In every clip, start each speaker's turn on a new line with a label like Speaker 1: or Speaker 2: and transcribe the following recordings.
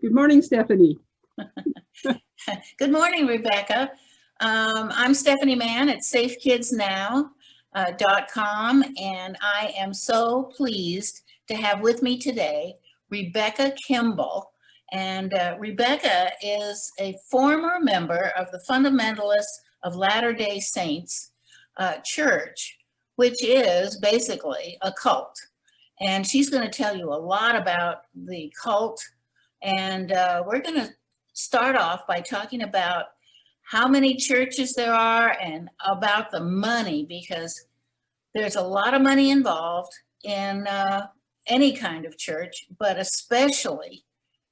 Speaker 1: Good morning, Stephanie.
Speaker 2: Good morning, Rebecca. I'm Stephanie Mann at safekidsnow.com, and I am so pleased to have with me today Rebecca Kimbel. And Rebecca is a former member of the Fundamentalists of Latter-day Saints Church, which is basically a cult. And she's going to tell you a lot about the cult. And we're going to start off by talking about how many churches there are and about the money, because there's a lot of money involved in any kind of church, but especially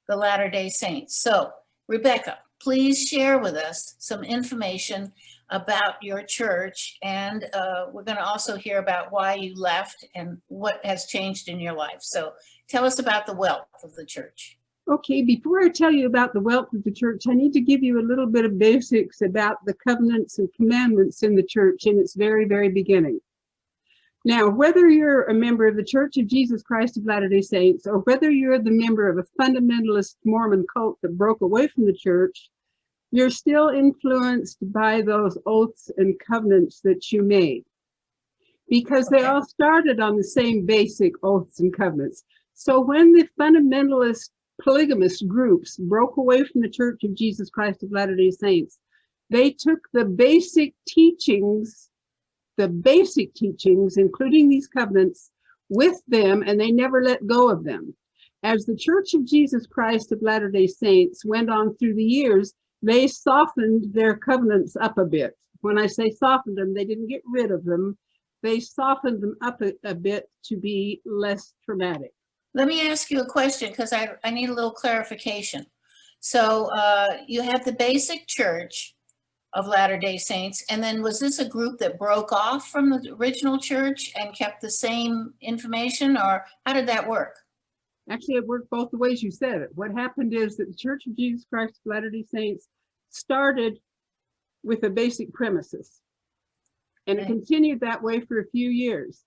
Speaker 2: the Latter-day Saints. So, Rebecca, please share with us some information about your church, and we're going to also hear about why you left and what has changed in your life. So tell us about the wealth of the church.
Speaker 1: Okay, before I tell you about the wealth of the church, I need to give you a little bit of basics about the covenants and commandments in the church in its very, very beginning. Now, whether you're a member of the Church of Jesus Christ of Latter-day Saints, or whether you're the member of a fundamentalist Mormon cult that broke away from the church, you're still influenced by those oaths and covenants that you made, because they all started on the same basic oaths and covenants. So when the fundamentalist polygamist groups broke away from the Church of Jesus Christ of Latter-day Saints, they took the basic teachings, including these covenants, with them, and they never let go of them. As the Church of Jesus Christ of Latter-day Saints went on through the years, they softened their covenants up a bit. When I say softened them, they didn't get rid of them. They softened them up a bit to be less traumatic.
Speaker 2: Let me ask you a question, because I need a little clarification. So you have the basic Church of Latter-day Saints, and then was this a group that broke off from the original church and kept the same information, or how did that work?
Speaker 1: Actually, it worked both the ways you said it. What happened is that the Church of Jesus Christ of Latter-day Saints started with a basic premises, and it continued that way for a few years.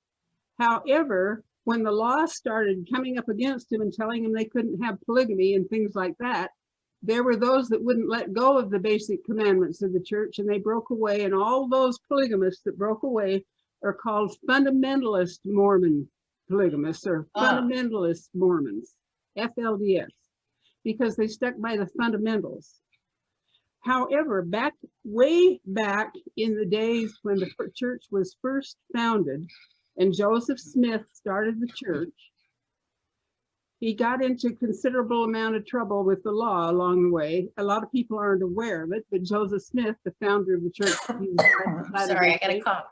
Speaker 1: However, when the law started coming up against them and telling them they couldn't have polygamy and things like that, there were those that wouldn't let go of the basic commandments of the church, and they broke away. And all those polygamists that broke away are called fundamentalist Mormon polygamists, or fundamentalist Mormons, FLDS, because they stuck by the fundamentals. However, way back in the days when the church was first founded and Joseph Smith started the church, he got into considerable amount of trouble with the law along the way. A lot of people aren't aware of it, but Joseph Smith, the founder of the church,
Speaker 2: Sorry, I got a cough.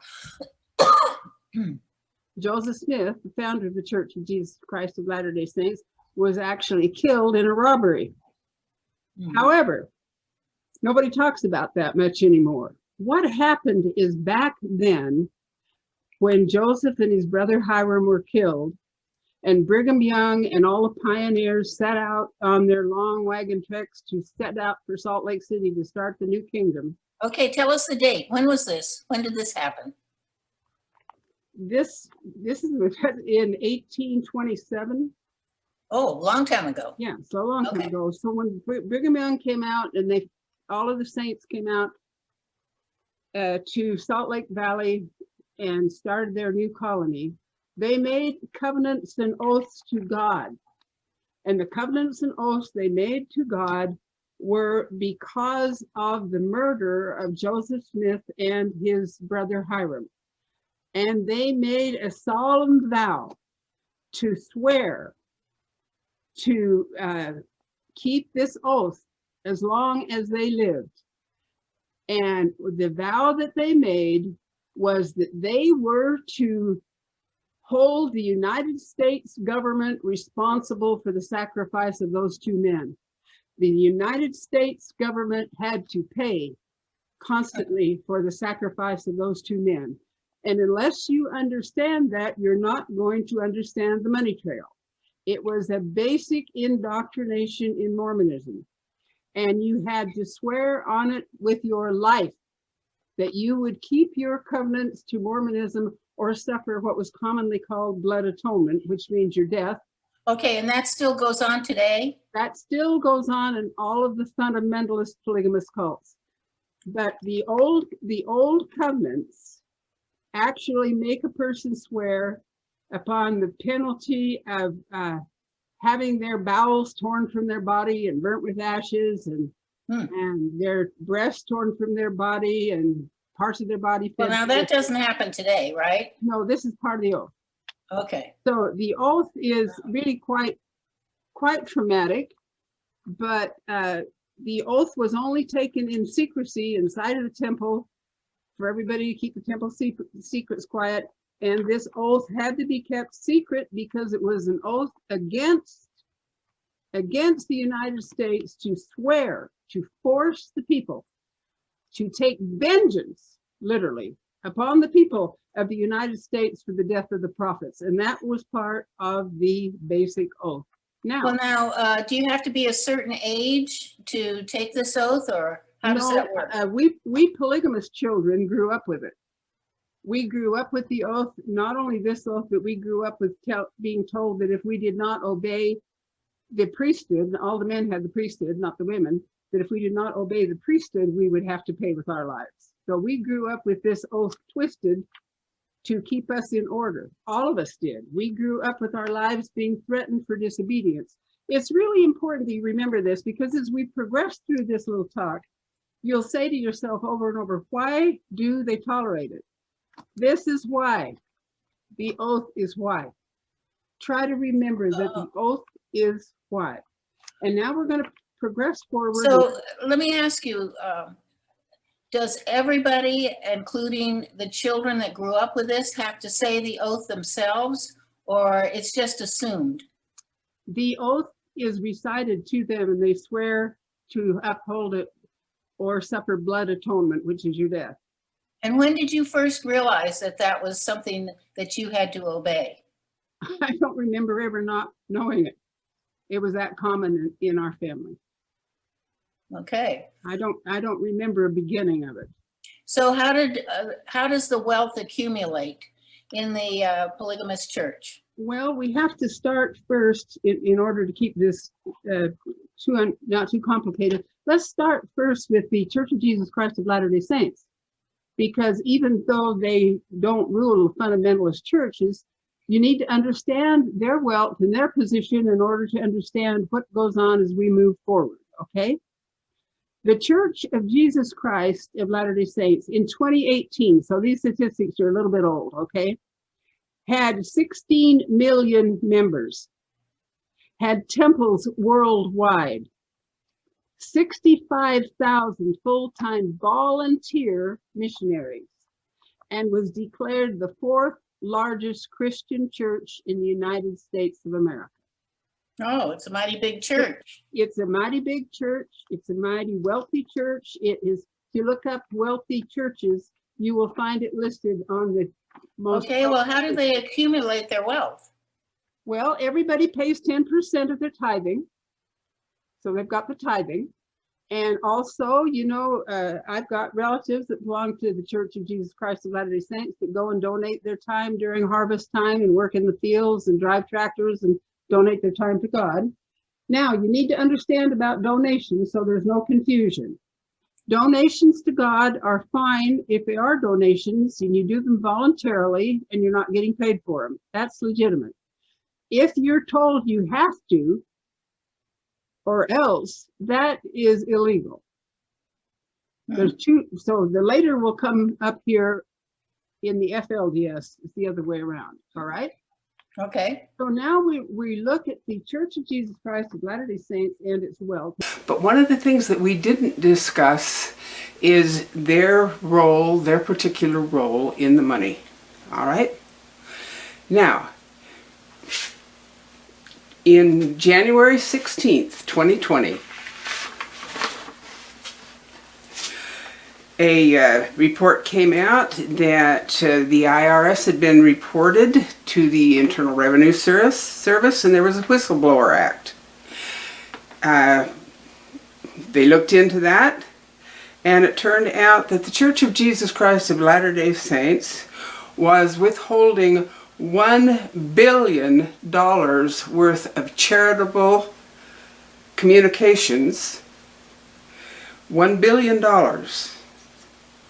Speaker 1: Joseph Smith, the founder of the Church of Jesus Christ of Latter-day Saints, was actually killed in a robbery. However, nobody talks about that much anymore. What happened is, back then, when Joseph and his brother Hiram were killed, and Brigham Young and all the pioneers set out on their long wagon treks to set out for Salt Lake City to start the new kingdom.
Speaker 2: Okay, tell us the date. When was this? When did this happen?
Speaker 1: This is in 1827.
Speaker 2: Oh, long time ago.
Speaker 1: Yeah, so a long time ago. So when Brigham Young came out, and all of the saints came out to Salt Lake Valley and started their new colony, they made covenants and oaths to God. And the covenants and oaths they made to God were because of the murder of Joseph Smith and his brother Hiram. And they made a solemn vow to swear to keep this oath as long as they lived. And the vow that they made was that they were to hold the United States government responsible for the sacrifice of those two men. The United States government had to pay constantly for the sacrifice of those two men. And unless you understand that, you're not going to understand the money trail. It was a basic indoctrination in Mormonism. And you had to swear on it with your life that you would keep your covenants to Mormonism or suffer what was commonly called blood atonement, which means your death,
Speaker 2: Okay, and that still goes on today?
Speaker 1: That still goes on in all of the fundamentalist polygamous cults. But the old covenants actually make a person swear upon the penalty of having their bowels torn from their body and burnt with ashes, and their breasts torn from their body and parts of their body
Speaker 2: Well,
Speaker 1: fed.
Speaker 2: now that doesn't happen today, right?
Speaker 1: No, this is part of the oath.
Speaker 2: Okay.
Speaker 1: So the oath is really quite traumatic, but the oath was only taken in secrecy inside of the temple for everybody to keep the temple secrets quiet. And this oath had to be kept secret because it was an oath against the United States to swear, to force the people to take vengeance, literally, upon the people of the United States for the death of the prophets. And that was part of the basic oath.
Speaker 2: Well, now, do you have to be a certain age to take this oath, or how does that work?
Speaker 1: We polygamous children grew up with it. We grew up with the oath, not only this oath, but we grew up with being told that if we did not obey the priesthood, all the men had the priesthood, not the women, that if we did not obey the priesthood, we would have to pay with our lives. So we grew up with this oath twisted to keep us in order. All of us did. We grew up with our lives being threatened for disobedience. It's really important that you remember this, because as we progress through this little talk, you'll say to yourself over and over, why do they tolerate it? This is why. The oath is why. Try to remember that the oath is why. And now we're going to progress forward.
Speaker 2: So let me ask you, does everybody, including the children that grew up with this, have to say the oath themselves, or it's just assumed?
Speaker 1: The oath is recited to them, and they swear to uphold it or suffer blood atonement, which is your death.
Speaker 2: And when did you first realize that that was something that you had to obey?
Speaker 1: I don't remember ever not knowing it. It was that common in our family.
Speaker 2: Okay.
Speaker 1: I don't remember a beginning of it.
Speaker 2: So how does the wealth accumulate in the polygamous church?
Speaker 1: Well, we have to start first in order to keep this not too complicated. Let's start first with the Church of Jesus Christ of Latter-day Saints, because even though they don't rule fundamentalist churches, you need to understand their wealth and their position in order to understand what goes on as we move forward, okay? The Church of Jesus Christ of Latter-day Saints in 2018, so these statistics are a little bit old, okay, had 16 million members, had temples worldwide, 65,000 full-time volunteer missionaries, and was declared the 4th largest Christian church in the United States of America.
Speaker 2: Oh, it's a mighty big church.
Speaker 1: It's a mighty big church. It's a mighty wealthy church. It is, if you look up wealthy churches, you will find it listed on the most.
Speaker 2: Okay, well, how do they accumulate their wealth?
Speaker 1: Well, everybody pays 10% of their tithing. So they've got the tithing. And also, you know, I've got relatives that belong to the Church of Jesus Christ of Latter-day Saints that go and donate their time during harvest time and work in the fields and drive tractors and donate their time to God. Now, you need to understand about donations so there's no confusion. Donations to God are fine if they are donations and you do them voluntarily and you're not getting paid for them. That's legitimate. If you're told you have to, or else, that is illegal. There's two, so the later will come up here in the FLDS, it's the other way around, all right?
Speaker 2: Okay.
Speaker 1: So now we look at the Church of Jesus Christ of Latter-day Saints and its wealth.
Speaker 3: But one of the things that we didn't discuss is their role, their particular role in the money, all right? Now, in January 16th, 2020, a report came out that the IRS had been reported to the Internal Revenue Service, and there was a Whistleblower Act. They looked into that, and it turned out that the Church of Jesus Christ of Latter-day Saints was withholding $1 billion worth of charitable communications, $1 billion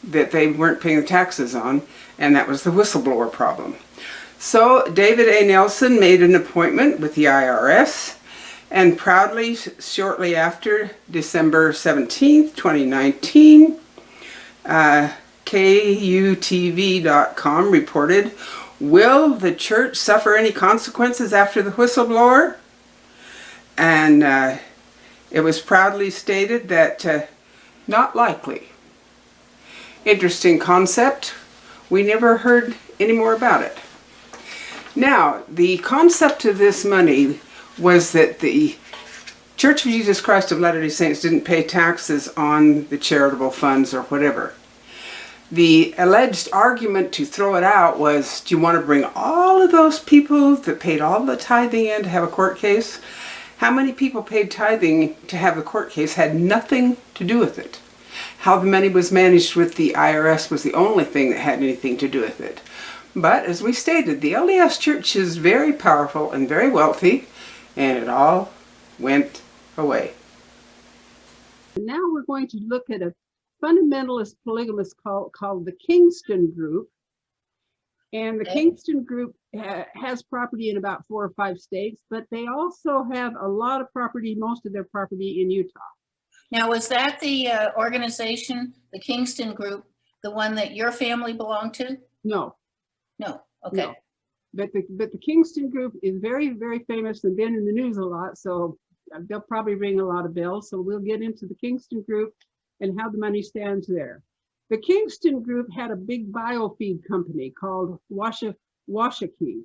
Speaker 3: that they weren't paying the taxes on, and that was the whistleblower problem. So David A. Nelson made an appointment with the IRS, and proudly, shortly after December 17th, 2019, KUTV.com reported, "Will the church suffer any consequences after the whistleblower?" And it was proudly stated that not likely. Interesting concept. We never heard any more about it. Now, the concept of this money was that the Church of Jesus Christ of Latter-day Saints didn't pay taxes on the charitable funds or whatever. The alleged argument to throw it out was, do you want to bring all of those people that paid all the tithing in to have a court case? How many people paid tithing to have a court case had nothing to do with it. How the money was managed with the IRS was the only thing that had anything to do with it. But as we stated, the LDS Church is very powerful and very wealthy, and it all went away.
Speaker 1: Now we're going to look at a fundamentalist polygamist called the Kingston Group. And the Kingston Group has property in about 4 or 5 states, but they also have a lot of property, most of their property in Utah.
Speaker 2: Now, was that the organization, the Kingston Group, the one that your family belonged to?
Speaker 1: No.
Speaker 2: No. Okay.
Speaker 1: No. But the Kingston Group is very, very famous and been in the news a lot, so they'll probably ring a lot of bells. So we'll get into the Kingston Group and how the money stands there. The Kingston Group had a big biofeed company called Washakie,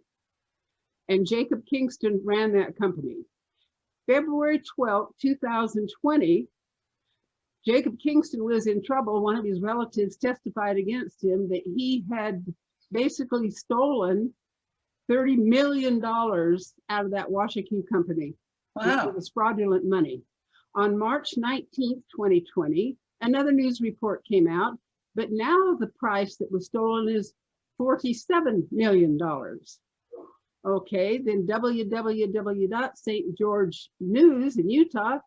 Speaker 1: and Jacob Kingston ran that company. February 12, 2020, Jacob Kingston was in trouble. One of his relatives testified against him that he had basically stolen $30 million out of that Washakie company.
Speaker 2: Wow.
Speaker 1: It was fraudulent money. On March 19th, 2020, another news report came out, but now the price that was stolen is $47 million. Okay, then www.St. George News in Utah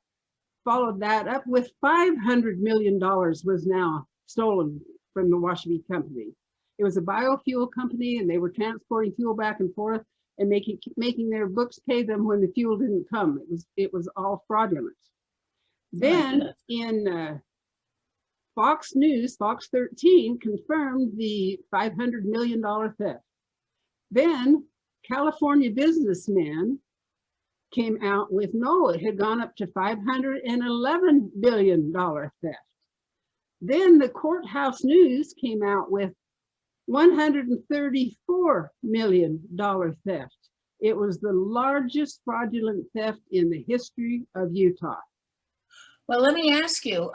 Speaker 1: followed that up with $500 million was now stolen from the Washakie company. It was a biofuel company, and they were transporting fuel back and forth and making their books pay them when the fuel didn't come. It was all fraudulent. Then in Fox News, Fox 13 confirmed the $500 million theft. Then California businessman came out with, no, it had gone up to $511 billion theft. Then the Courthouse News came out with $134 million theft. It was the largest fraudulent theft in the history of Utah.
Speaker 2: Well, let me ask you,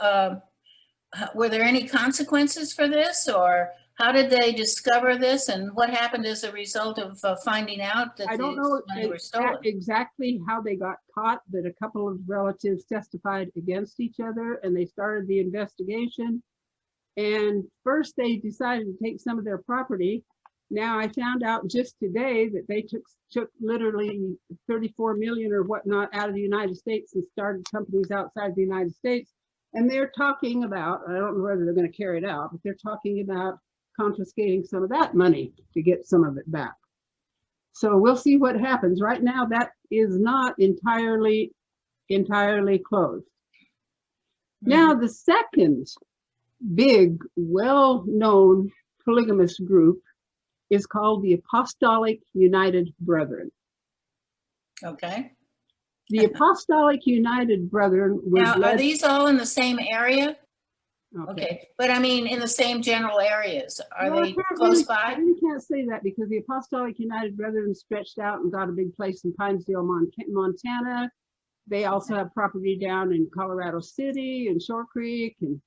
Speaker 2: were there any consequences for this, or how did they discover this, and what happened as a result of finding out that
Speaker 1: I don't know
Speaker 2: money were stolen?
Speaker 1: exactly how they got caught, but a couple of relatives testified against each other, and they started the investigation. And first they decided to take some of their property. Now I found out just today that they took literally 34 million or whatnot out of the United States and started companies outside the United States. And they're talking about, I don't know whether they're going to carry it out, but they're talking about confiscating some of that money to get some of it back. So we'll see what happens. Right now, that is not entirely closed. Now, the second big, well-known polygamous group is called the Apostolic United Brethren.
Speaker 2: Okay.
Speaker 1: The Apostolic United Brethren was
Speaker 2: Now, are these all in the same area?
Speaker 1: Okay.
Speaker 2: Okay, but I mean, in the same general areas, are
Speaker 1: Well,
Speaker 2: they close by?
Speaker 1: I really can't say that because the Apostolic United Brethren stretched out and got a big place in Pinesdale, Montana. They also have property down in Colorado City and Shore Creek and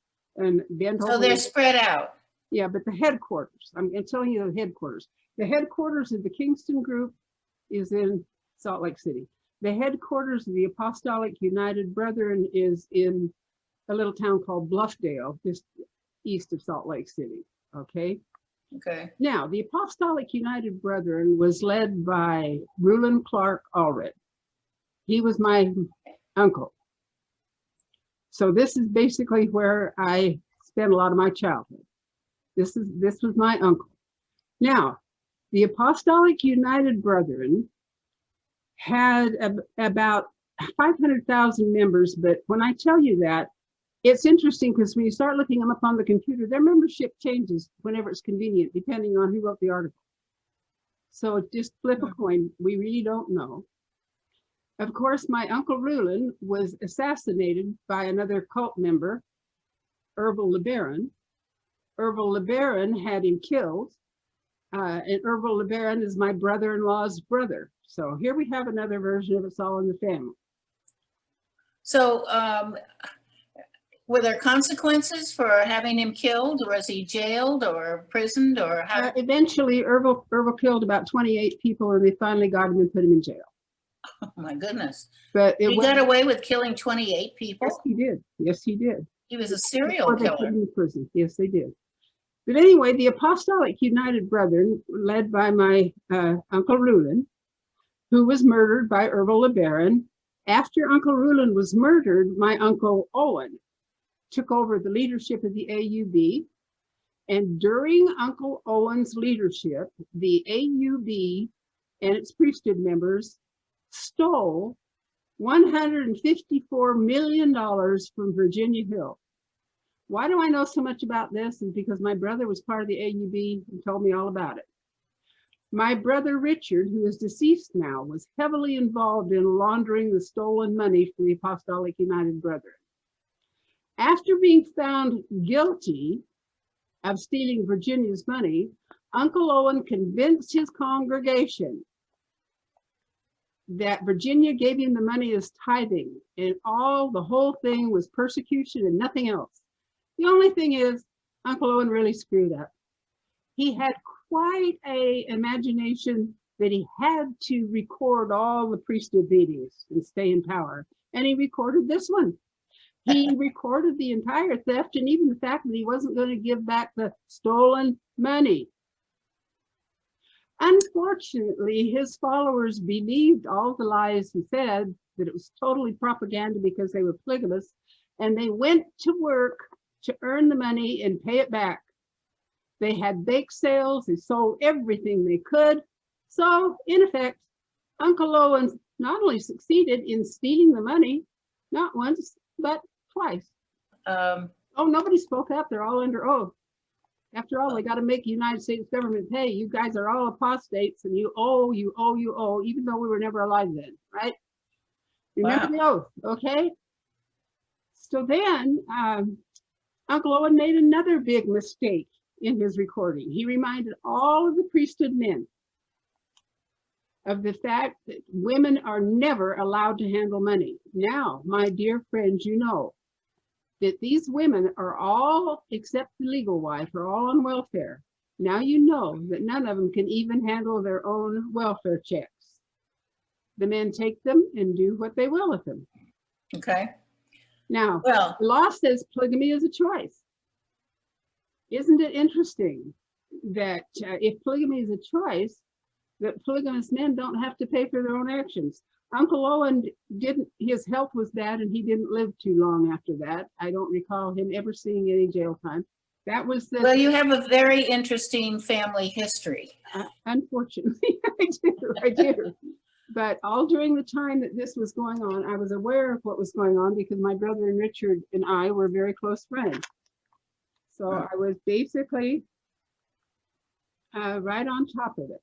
Speaker 1: Bend.
Speaker 2: So they're spread out.
Speaker 1: Yeah, but the headquarters, I'm telling you the headquarters. The headquarters of the Kingston Group is in Salt Lake City. The headquarters of the Apostolic United Brethren is in a little town called Bluffdale, just east of Salt Lake City, okay?
Speaker 2: Okay.
Speaker 1: Now, the Apostolic United Brethren was led by Reuland Clark Allred. He was my uncle. So this is basically where I spent a lot of my childhood. This was my uncle. Now, the Apostolic United Brethren had about 500,000 members, but when I tell you that, it's interesting because when you start looking them up on the computer, their membership changes whenever it's convenient, depending on who wrote the article. So just flip a coin. We really don't know. Of course, my uncle Reuland was assassinated by another cult member, Ervil LeBaron. Ervil LeBaron had him killed, and Ervil LeBaron is my brother-in-law's brother. So here we have another version of It's All in the Family.
Speaker 2: So were there consequences for having him killed? Was he jailed or imprisoned or how?
Speaker 1: Eventually, Ervil killed about 28 people, and they finally got him and put him in jail.
Speaker 2: Oh my goodness.
Speaker 1: But
Speaker 2: He got away with killing 28 people?
Speaker 1: Yes, he did. Yes, he did.
Speaker 2: He was a serial
Speaker 1: Before they put
Speaker 2: killer.
Speaker 1: him in prison. Yes, they did. But anyway, the Apostolic United Brethren, led by my Uncle Reuland, who was murdered by Ervil LeBaron. After Uncle Reuland was murdered, my Uncle Owen took over the leadership of the AUB. And during Uncle Owen's leadership, the AUB and its priesthood members stole $154 million from Virginia Hill. Why do I know so much about this? Is because my brother was part of the AUB and told me all about it. My brother Richard, who is deceased now, was heavily involved in laundering the stolen money for the Apostolic United Brethren. After being found guilty of stealing Virginia's money, Uncle Owen convinced his congregation that Virginia gave him the money as tithing, and the whole thing was persecution and nothing else. The only thing is, Uncle Owen really screwed up. He had quite an imagination that he had to record all the priesthood meetings and stay in power, and he recorded this one. He recorded the entire theft and even the fact that he wasn't going to give back the stolen money. Unfortunately, his followers believed all the lies he said, that it was totally propaganda because they were polygamists, and they went to work to earn the money and pay it back. They had bake sales, they sold everything they could. So, in effect, Uncle Owen not only succeeded in stealing the money, not once, but twice. Nobody spoke up. They're all under oath. After all, they got to make the United States government pay. You guys are all apostates and you owe, even though we were never alive then, right? Remember the oath, okay? So then Uncle Owen made another big mistake in his recording. He reminded all of the priesthood men of the fact that women are never allowed to handle money. Now, my dear friends, you know that these women are all, except the legal wife, are all on welfare. Now you know that none of them can even handle their own welfare checks. The men take them and do what they will with them.
Speaker 2: Okay.
Speaker 1: Now,
Speaker 2: Well,
Speaker 1: the law says polygamy is a choice. Isn't it interesting that if polygamy is a choice, that polygamous men don't have to pay for their own actions? Uncle Owen his health was bad and he didn't live too long after that. I don't recall him ever seeing any jail time. That was
Speaker 2: well, you have a very interesting family history.
Speaker 1: Unfortunately, I do. But all during the time that this was going on, I was aware of what was going on because my brother and Richard and I were very close friends. So I was basically right on top of it.